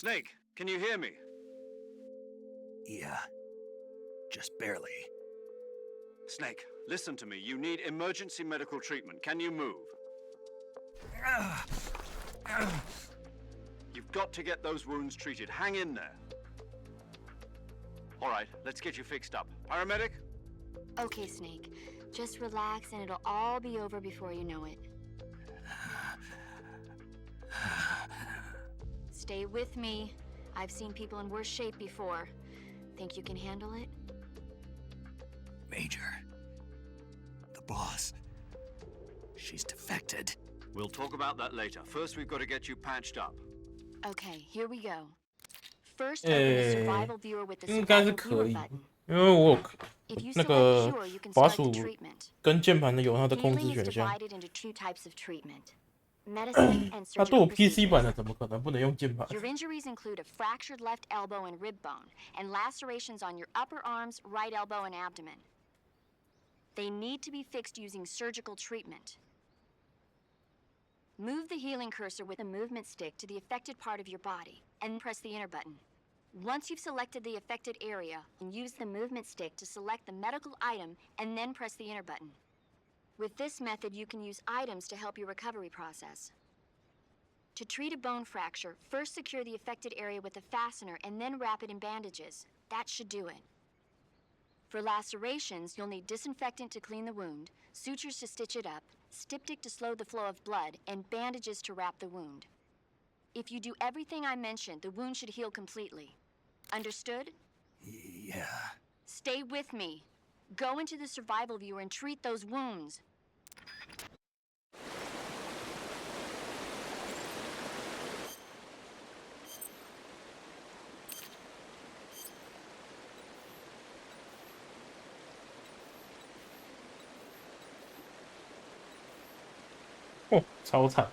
Snake, can you hear me? Yeah, just barely. Snake, listen to me. You need emergency medical treatment. Can you move? You've got to get those wounds treated. Hang in there. All right, let's get you fixed up. Paramedic? Okay, Snake. Just relax and it'll all be over before you know it. Stay with me. I've seen people in worse shape before. Think you can handle it? Major. The boss. She's defected. We'll talk about that later. First, we've got to get you patched up. Okay, here we go. First, open the survival viewer with the 应该是 survival 可 viewer 以， button. 因为我 If you 那 select 个 cure, you can 滑 start the 鼠 treatment. 跟键盘的有它的控制 Healing is 选项， divided into two types of treatment. Medicine and 它都有 surgical PC 版的， procedures. 怎么可能不能用键盘？ Your injuries include a fractured left elbow and rib bone, and lacerations on your upper arms, right elbow, and abdomen. They need to be fixed using surgical treatment. Move the healing cursor with a movement stick to the affected part of your body, and press the enter button. Once you've selected the affected area, use the movement stick to select the medical item, and then press the enter button. With this method, you can use items to help your recovery process. To treat a bone fracture, first secure the affected area with a fastener and then wrap it in bandages. That should do it. For lacerations, you'll need disinfectant to clean the wound, sutures to stitch it up, styptic to slow the flow of blood, and bandages to wrap the wound. If you do everything I mentioned, the wound should heal completely. Understood? Yeah. Stay with me. Go into the survival viewer and treat those wounds. Oh, 超惨。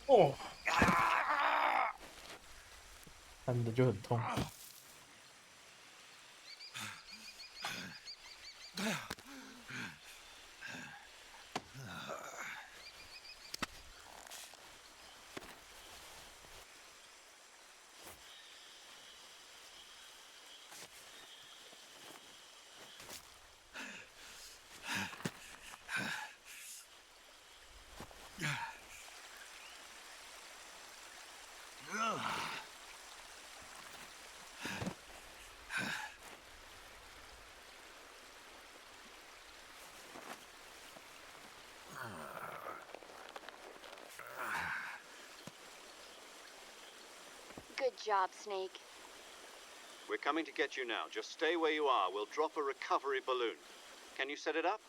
哦，看着就很痛。Good job, Snake. We're coming to get you now. Just stay where you are. We'll drop a recovery balloon. Can you set it up?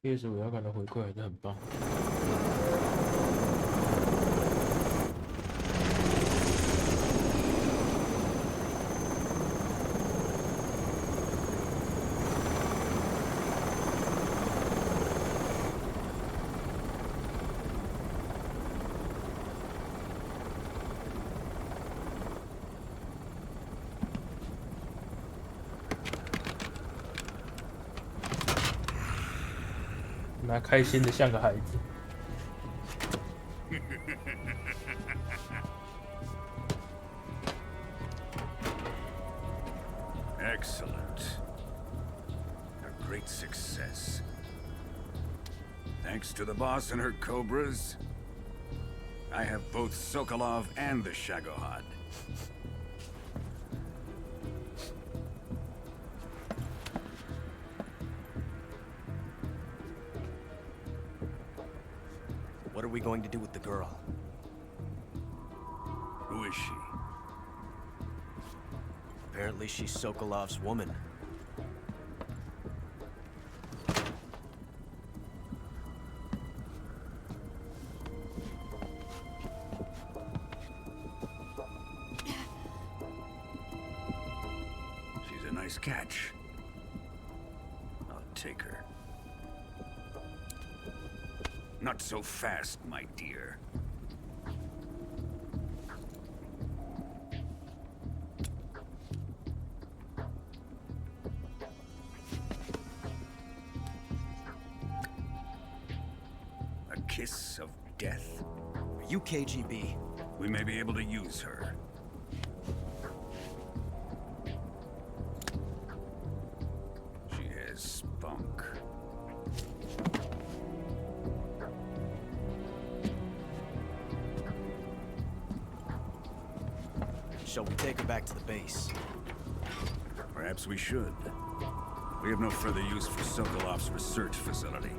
PS5摇杆的回馈还是很棒。那开心的像个孩子。Excellent. A great success. Thanks to the boss and her cobras, I have both Sokolov and the Shagohod. What are we going to do with the girl? Who is she? Apparently she's Sokolov's woman. She's a nice catch. I'll take her. Not so fast, my dear. A kiss of death? Are you KGB? We may be able to use her. She has spunk. Shall we take her back to the base? Perhaps we should. We have no further use for Sokolov's research facility.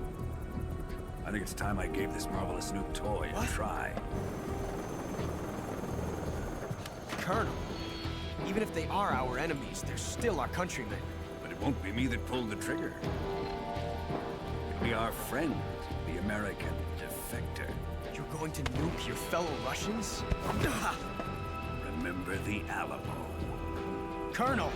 I think it's time I gave this marvelous new toy a try. Colonel, even if they are our enemies, they're still our countrymen. But it won't be me that pulled the trigger. It'll be our friend, the American defector. You're going to nuke your fellow Russians? Remember the Alamo. Colonel!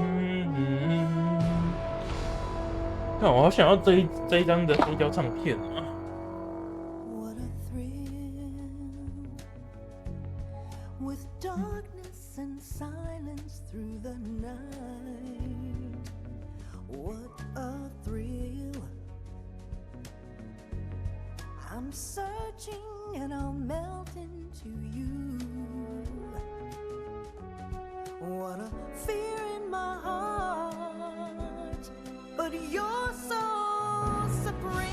嗯，看我好想要这一张的黑胶唱片啊！ What a thrill with darkness and silence through the night. What a thrill. I'm searching and I'll melt into you. What a fear in my heart, but you're so supreme.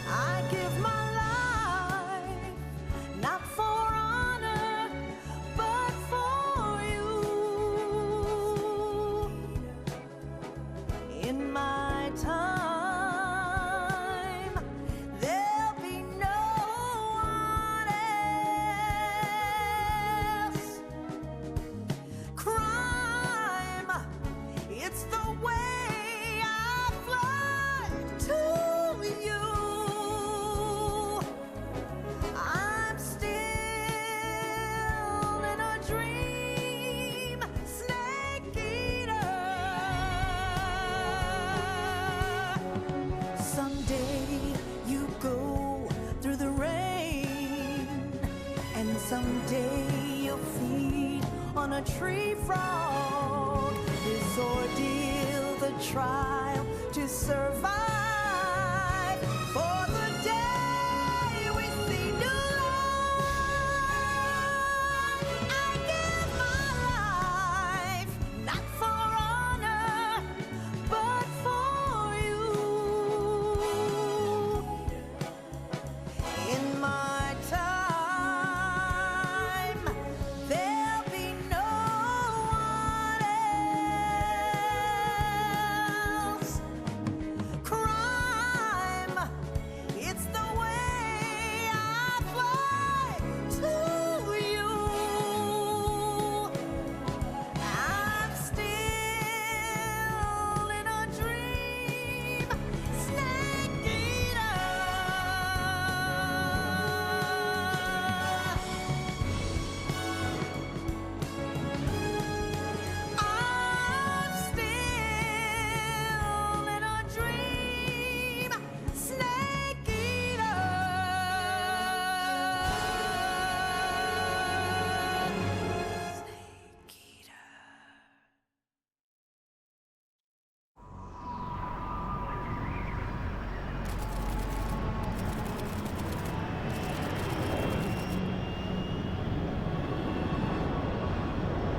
I give my life, not for honor, but for you. In my time, there'll be no someday you'll feed on a tree frog. This ordeal, the trial to survive. For the day we see new life, I give my life, not for honor, but for you. In my time, there'll be no one else. Crime, it's the way I fly to you. I'm still in a dream, snake eater. I'm still in a dream, snake eater. Snake eater.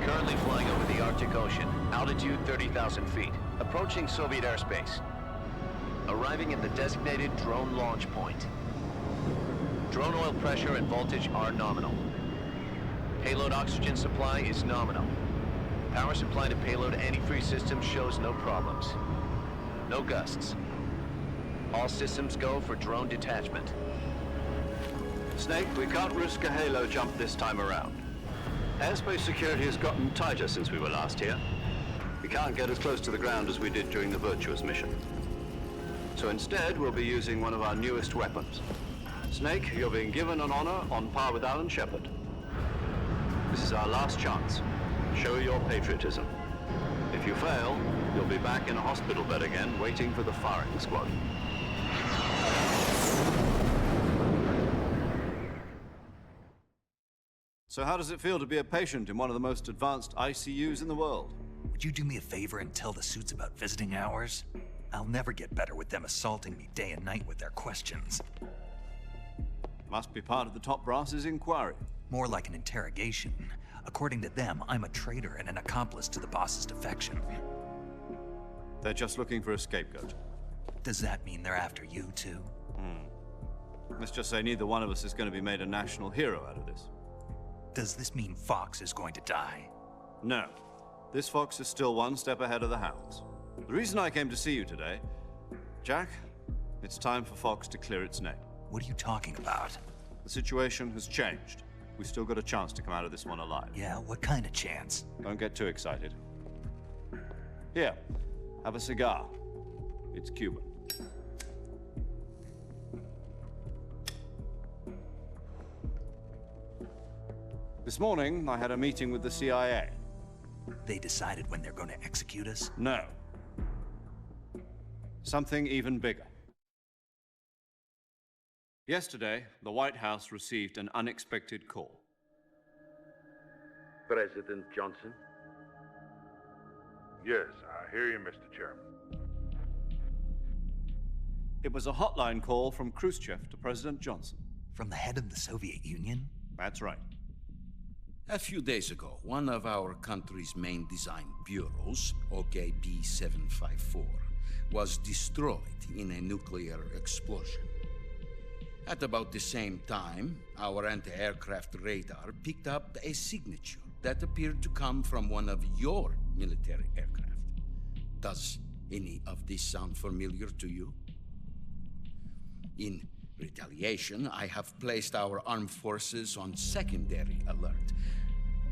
Currently flying over the Arctic Ocean, altitude 30,000 feet, approaching Soviet airspace. Arriving at the designated drone launch point. Drone oil pressure and voltage are nominal. Payload oxygen supply is nominal. Power supply to payload antifreeze system shows no problems. No gusts. All systems go for drone detachment. Snake, we can't risk a halo jump this time around. Airspace security has gotten tighter since we were last here. We can't get as close to the ground as we did during the Virtuous mission. So instead, we'll be using one of our newest weapons. Snake, you're being given an honor on par with Alan Shepard. This is our last chance. Show your patriotism. If you fail, you'll be back in a hospital bed again, waiting for the firing squad. So how does it feel to be a patient in one of the most advanced ICUs in the world? Would you do me a favor and tell the suits about visiting hours? I'll never get better with them assaulting me day and night with their questions. Must be part of the top brass's inquiry. More like an interrogation. According to them, I'm a traitor and an accomplice to the boss's defection. They're just looking for a scapegoat. Does that mean they're after you too? Let's just say neither one of us is going to be made a national hero out of this. Does this mean Fox is going to die? No. This fox is still one step ahead of the hounds. The reason I came to see you today, Jack, it's time for Fox to clear its name. What are you talking about? The situation has changed. We've still got a chance to come out of this one alive. Yeah, what kind of chance? Don't get too excited. Here, have a cigar. It's Cuban. This morning, I had a meeting with the CIA. They decided when they're going to execute us? No. Something even bigger. Yesterday, the White House received an unexpected call. President Johnson? Yes, I hear you, Mr. Chairman. It was a hotline call from Khrushchev to President Johnson. From the head of the Soviet Union? That's right. A few days ago, one of our country's main design bureaus, OKB 754, was destroyed in a nuclear explosion. At about the same time, our anti-aircraft radar picked up a signature that appeared to come from one of your military aircraft. Does any of this sound familiar to you? In retaliation, I have placed our armed forces on secondary alert.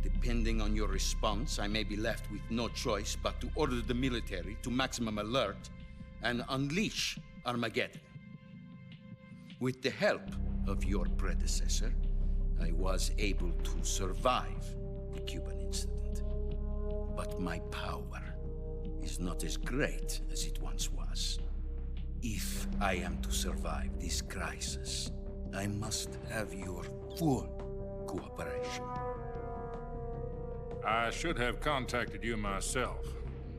Depending on your response, I may be left with no choice but to order the military to maximum alert and unleash Armageddon. With the help of your predecessor, I was able to survive the Cuban incident. But my power is not as great as it once was. If I am to survive this crisis, I must have your full cooperation. I should have contacted you myself.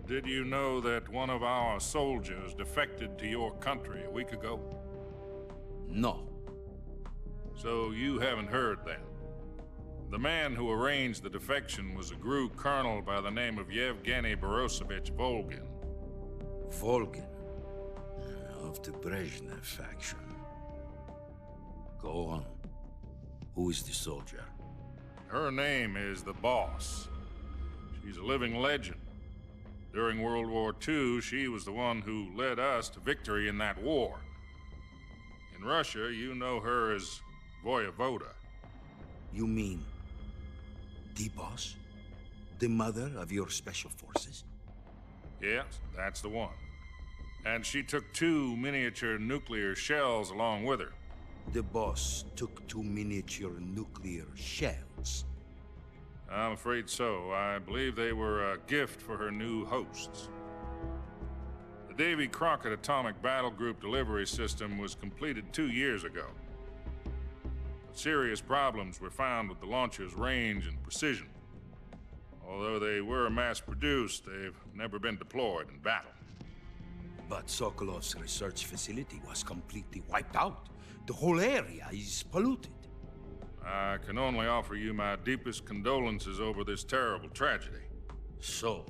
Did you know that one of our soldiers defected to your country a week ago? No. So you haven't heard then. The man who arranged the defection was a GRU colonel by the name of Yevgeny Borosovich Volgin. Volgin? Of the Brezhnev faction. Go on. Who is the soldier? Her name is the Boss. She's a living legend. During World War II, she was the one who led us to victory in that war. In Russia, you know her as Voyevoda. You mean the Boss? The mother of your special forces? Yes, that's the one. And she took 2 miniature nuclear shells along with her. The Boss took 2 miniature nuclear shells. I'm afraid so. I believe they were a gift for her new hosts. The Davy Crockett Atomic Battle Group delivery system was completed 2 years ago. But serious problems were found with the launcher's range and precision. Although they were mass-produced, they've never been deployed in battle. But Sokolov's research facility was completely wiped out. The whole area is polluted. I can only offer you my deepest condolences over this terrible tragedy. So,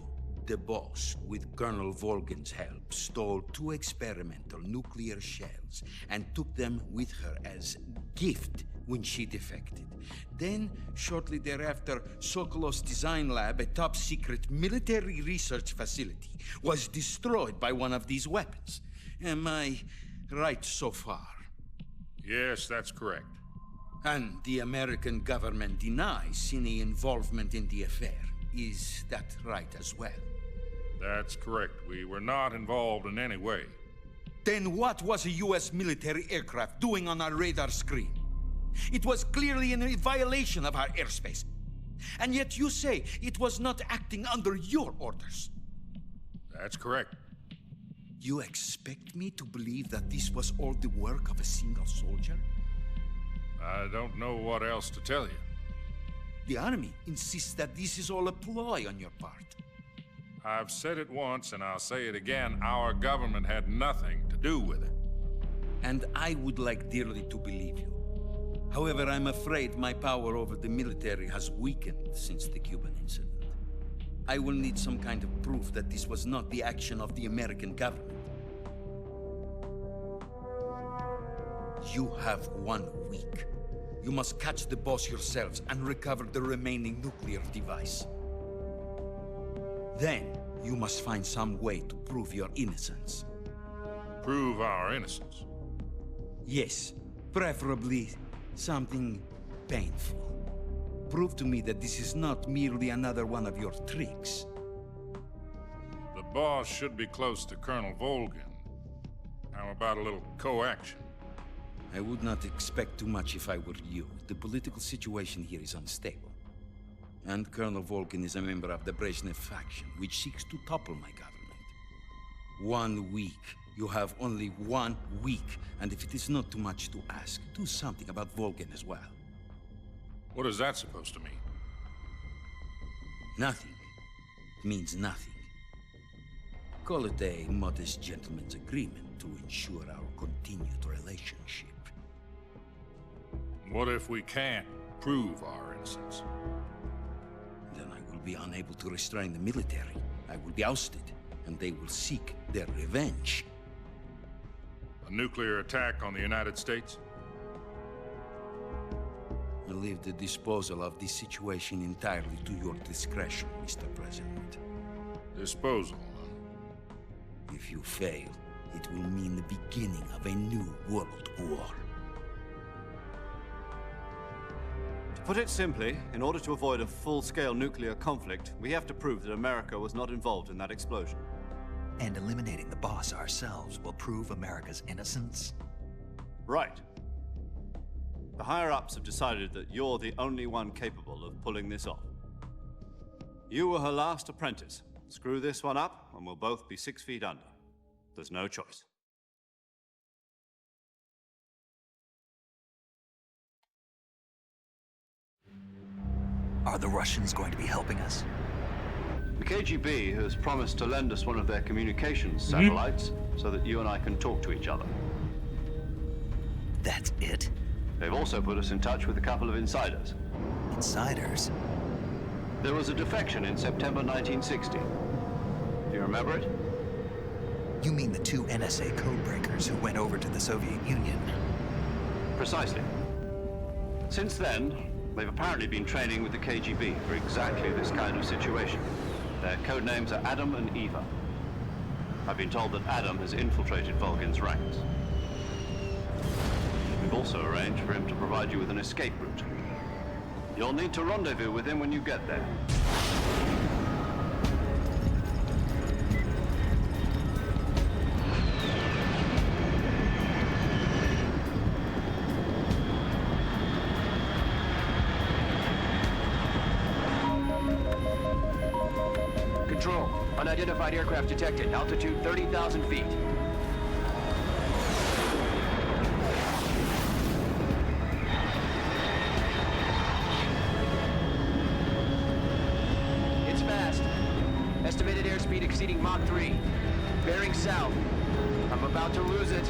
the Boss, with Colonel Volgin's help, stole 2 experimental nuclear shells and took them with her as gift when she defected. Then, shortly thereafter, Sokolov's design lab, a top-secret military research facility, was destroyed by one of these weapons. Am I right so far? Yes, that's correct. And the American government denies any involvement in the affair. Is that right as well? That's correct. We were not involved in any way. Then what was a U.S. military aircraft doing on our radar screen? It was clearly in a violation of our airspace. And yet you say it was not acting under your orders. That's correct. You expect me to believe that this was all the work of a single soldier? I don't know what else to tell you. The army insists that this is all a ploy on your part. I've said it once and I'll say it again. Our government had nothing to do with it. And I would like dearly to believe you. However, I'm afraid my power over the military has weakened since the Cuban incident. I will need some kind of proof that this was not the action of the American government. You have 1 week. You must catch the Boss yourselves and recover the remaining nuclear device. Then, you must find some way to prove your innocence. Prove our innocence? Yes, preferably something painful. Prove to me that this is not merely another one of your tricks. The Boss should be close to Colonel Volgin. How about a little co-action? I would not expect too much if I were you. The political situation here is unstable. And Colonel Volgin is a member of the Brezhnev faction, which seeks to topple my government. 1 week. You have only 1 week. And if it is not too much to ask, do something about Volgin as well. What is that supposed to mean? Nothing. It means nothing. Call it a modest gentleman's agreement to ensure our continued relationship. What if we can't prove our innocence? Then I will be unable to restrain the military. I will be ousted, and they will seek their revenge. A nuclear attack on the United States? I leave the disposal of this situation entirely to your discretion, Mr. President. Disposal? If you fail, it will mean the beginning of a new world war. To put it simply, in order to avoid a full-scale nuclear conflict, we have to prove that America was not involved in that explosion. And eliminating the Boss ourselves will prove America's innocence? Right. The higher-ups have decided that you're the only one capable of pulling this off. You were her last apprentice. Screw this one up, and we'll both be 6 feet under. There's no choice. Are the Russians going to be helping us? The KGB has promised to lend us one of their communications satellites so that you and I can talk to each other. That's it? They've also put us in touch with a couple of insiders. Insiders? There was a defection in September 1960. Do you remember it? You mean the two NSA codebreakers who went over to the Soviet Union? Precisely. Since then, they've apparently been training with the KGB for exactly this kind of situation. Their code names are Adam and Eva. I've been told that Adam has infiltrated Volgin's ranks. We've also arranged for him to provide you with an escape route. You'll need to rendezvous with him when you get there. Control. Unidentified aircraft detected. Altitude 30,000 feet. It's fast. Estimated airspeed exceeding Mach 3. Bearing south. I'm about to lose it.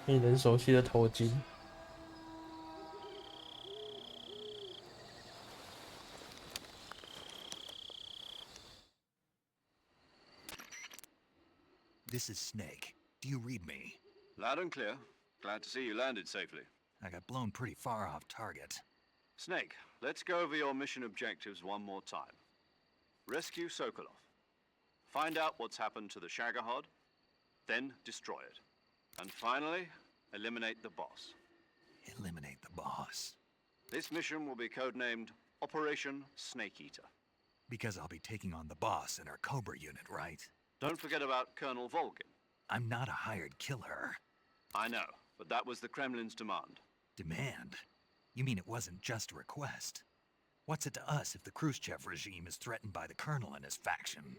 令人熟悉的头巾。This is Snake. Do you read me? Loud and clear. Glad to see you landed safely. I got blown pretty far off target. Snake, let's go over your mission objectives one more time. Rescue Sokolov. Find out what's happened to the Shagohod, then destroy it. And finally, eliminate the boss. Eliminate the boss. This mission will be codenamed Operation Snake Eater. Because I'll be taking on the boss in our Cobra unit, right? Don't forget about Colonel Volgin. I'm not a hired killer. I know, but that was the Kremlin's demand. Demand? You mean it wasn't just a request? What's it to us if the Khrushchev regime is threatened by the Colonel and his faction?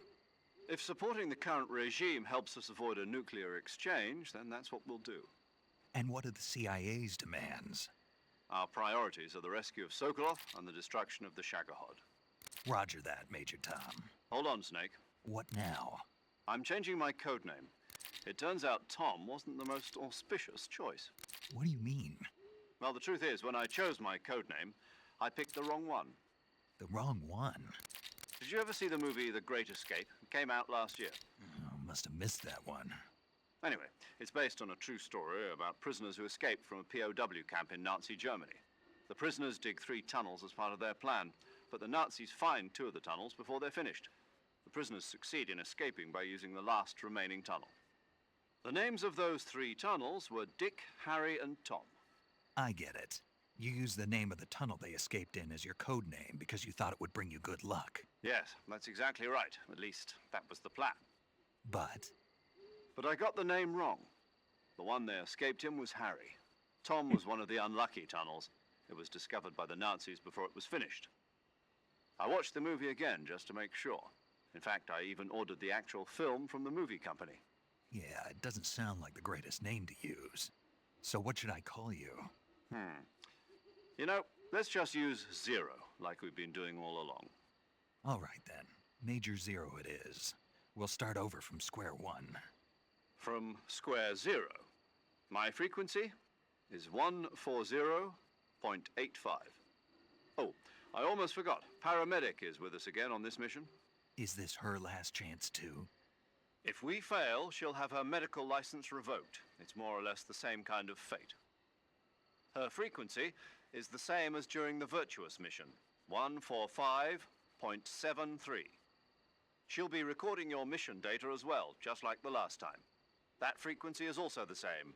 If supporting the current regime helps us avoid a nuclear exchange, then that's what we'll do. And what are the CIA's demands? Our priorities are the rescue of Sokolov and the destruction of the Shagohod. Roger that, Major Tom. Hold on, Snake. What now? I'm changing my codename. It turns out Tom wasn't the most auspicious choice. What do you mean? Well, the truth is, when I chose my codename, I picked the wrong one. The wrong one? Did you ever see the movie The Great Escape? It came out last year. Oh, must have missed that one. Anyway, it's based on a true story about prisoners who escaped from a POW camp in Nazi Germany. The prisoners dig 3 tunnels as part of their plan, but the Nazis find 2 of the tunnels before they're finished. The prisoners succeed in escaping by using the last remaining tunnel. The names of those 3 tunnels were Dick, Harry, and Tom. I get it. You used the name of the tunnel they escaped in as your code name because you thought it would bring you good luck. Yes, that's exactly right. At least, that was the plan. But I got the name wrong. The one they escaped in was Harry. Tom was one of the unlucky tunnels. It was discovered by the Nazis before it was finished. I watched the movie again just to make sure. In fact, I even ordered the actual film from the movie company. yeah, it doesn't sound like the greatest name to use. So what should I call you? You know, let's just use Zero, like we've been doing all along. All right then. Major Zero it is. We'll start over from square one. from square zero. My frequency is 140.85. Oh, I almost forgot. Paramedic is with us again on this mission. Is this her last chance too? If we fail, she'll have her medical license revoked. It's more or less the same kind of fate. Her frequency is the same as during the Virtuous mission, 145.73. She'll be recording your mission data as well, just like the last time. That frequency is also the same,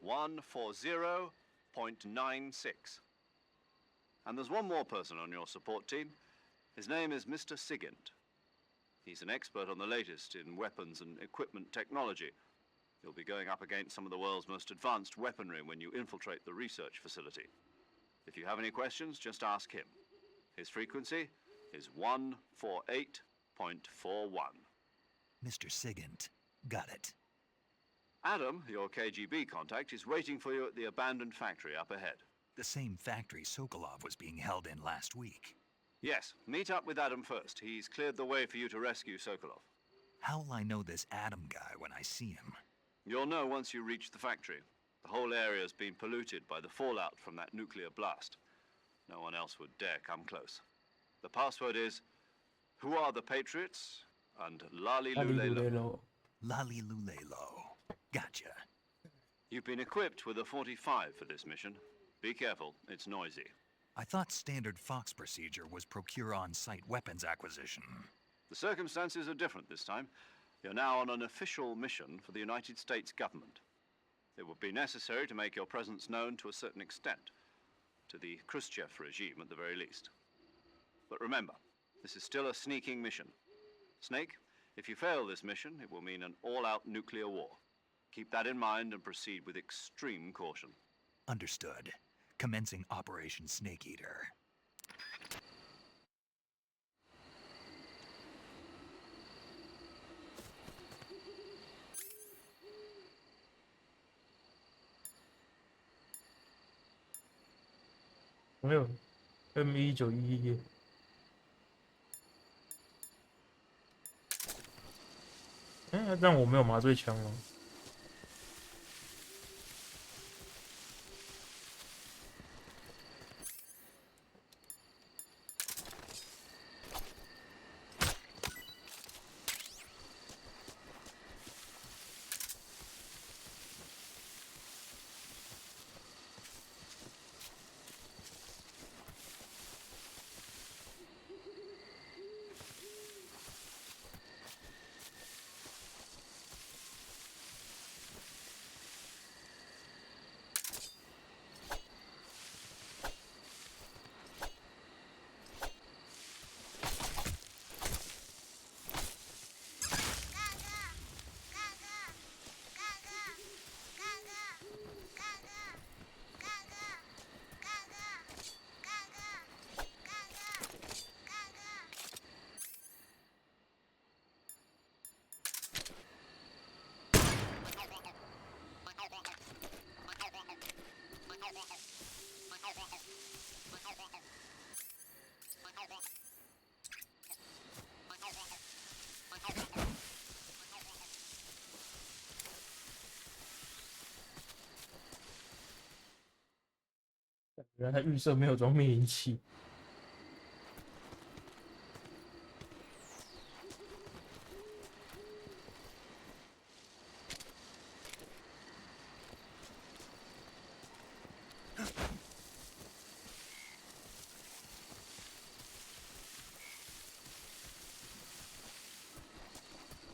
140.96. And there's one more person on your support team. His name is Mr. Sigint. He's an expert on the latest in weapons and equipment technology. You'll be going up against some of the world's most advanced weaponry when you infiltrate the research facility. If you have any questions, just ask him. His frequency is 148.41. Mr. Sigint. Got it. Adam, your KGB contact, is waiting for you at the abandoned factory up ahead. The same factory Sokolov was being held in last week. Yes, meet up with Adam first. He's cleared the way for you to rescue Sokolov. How'll I know this Adam guy when I see him? You'll know once you reach the factory. The whole area's been polluted by the fallout from that nuclear blast. No one else would dare come close. The password is, "Who are the Patriots?" and Lali Lulelo. Lali Lulelo. Gotcha. You've been equipped with a 45 for this mission. Be careful, it's noisy. I thought standard Fox procedure was procure on-site weapons acquisition. The circumstances are different this time. You're now on an official mission for the United States government. It would be necessary to make your presence known to a certain extent, to the Khrushchev regime at the very least. But remember, this is still a sneaking mission. Snake, if you fail this mission, it will mean an all-out nuclear war. Keep that in mind and proceed with extreme caution. Understood. Commencing Operation Snake Eater.没有 M1911。哎，但我没有麻醉枪哦。原来他预设没有装灭灵器。